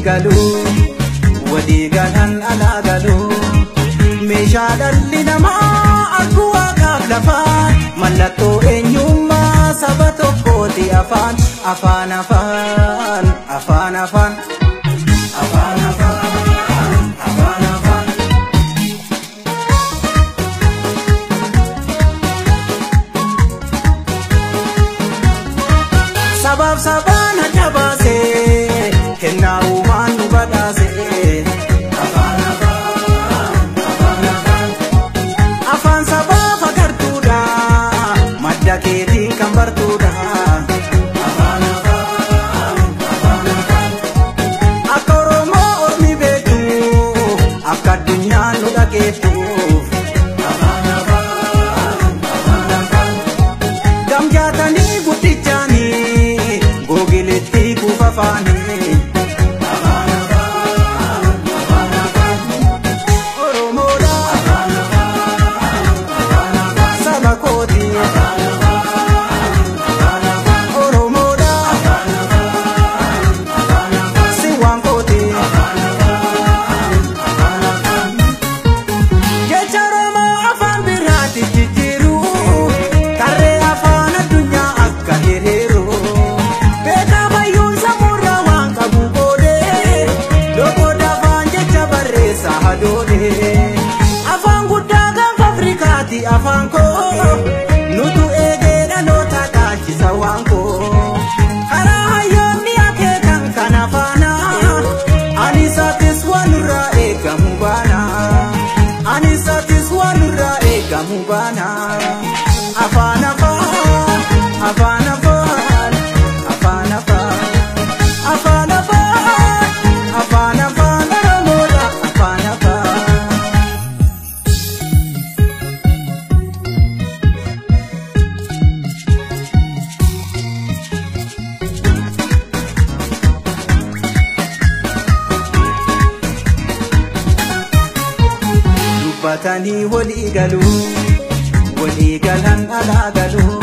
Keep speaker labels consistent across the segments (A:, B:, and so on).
A: galu wali galan ala galu meeshaa dhalli namaa arguu waaqaaf lafaan mallattoo eenyummaa saba tokkooti afaan afaan afaan afaan afaan afaan afaan afaan afaan sabab sabaan adda baasee kennaa uumaan nu badhaasee afaan afaan afaan afaan afaan sabaa fagartuudha madda keetiin kan bartuudha afaan afaan afaan afaan akka Oromoo ormi beeku akka addunyaan nu dhageeffuuf afaan afaan afaan afaan gamjaatanii guddichaanii googilitti kuufa faanii afaan afaan afaan afaan Oromoodha afaan afaan afaan afaan saba kooti afaan afaan afaan afaan Oromoodha afaan afaan afaan afaan siwaan kooti afaan afaan afaan afaan jecha Oromoo afaan biraatti jijjiiru tarree afaan addunyaa akka hiriiru beekaa bayyuun sammurraa waan qabu boodee loqoodha afaan jecha barreessa hadoodee afaan guddaa gaanfa Afrikaati afaan koo nutu eegee dhaloota taachisa waan koo karaa hayyoonni akeekan kan afaana anisaatis waan irraa eegamu baana anisaatis waan irraa eegamu baana afaan afaan afaan afaan afaan afaan afaan afaan afaan afaan Oromoodha afaan afaan dubbatanii walii galuu walii galan alaa galuu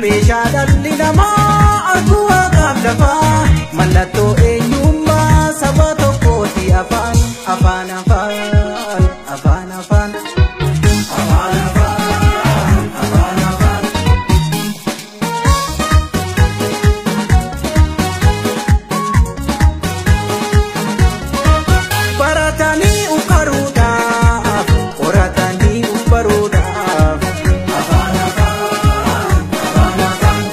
A: meeshaa dhalli namaa arguu waaqaaf lafaa mallattoo eenyummaa saba tokkooti afaan afaan afaan afaan afaan afaan afaan afaan afaan baratanii uqaruudhaaf qoratanii ufbaruudhaaf afaan afaan afaan afaan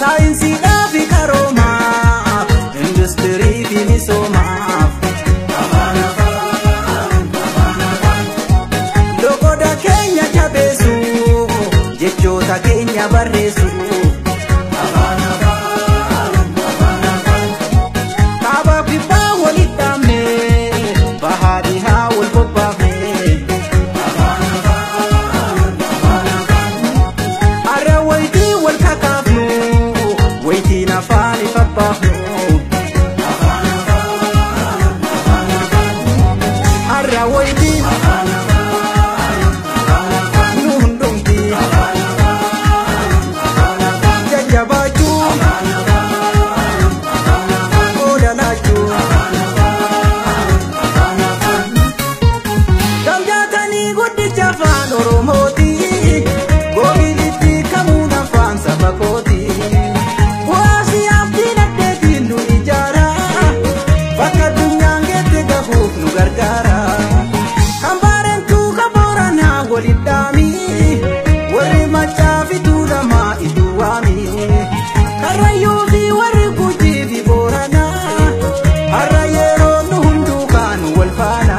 A: saayinsiidhaa fi qaroomaaf industirii fi misoomaaf afaan afaan afaan afaan loqoda keenya jabeessu jechoota keenya barreessu afaan afaan afaan afaan kaabaa kibbaa walit dhaabne bahaa dhihaa wal bobbaafne afaan afaan afaan afaan har'a wayitii wal kakaafnu wayitiin afaan ifa baafnu afaan afaan afaan afaan har'a wayitiin afaan afaan afaan afaan nu hundumti afaan afaan afaan afaan jajjabaachuu afaan afaan afaan afaan oolalaachuu afaan afaan afaan afaan gamjaatanii guddicha afaan Oromooti googilitti kamuun afaan saba kooti bu'aasii abdiin addeetiin nu ijaara bakka addunyaan geette gahuuf nu gargaara kan baarentuu kan booranaa walit dhaami warri Maccaa fi Tuulamaa iddoo waami karrayyuu fi warri Gujii fi Booranaa har'a yeroo nu hunduu kaanu wal faana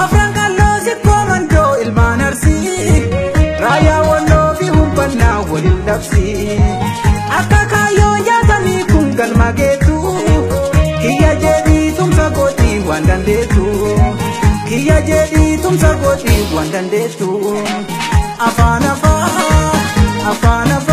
A: afran qalloo sikkoo mandoo ilmaan Arsii raayyaa Walloo fi Hubbannaa walin labsii akka kaayyoo nyaatamii kun galma geetu kiyya jedhii tumsa godhii waan dandeetu kiyya jedhii tumsa godhii waan dandeetu afaan afaan afaan afaan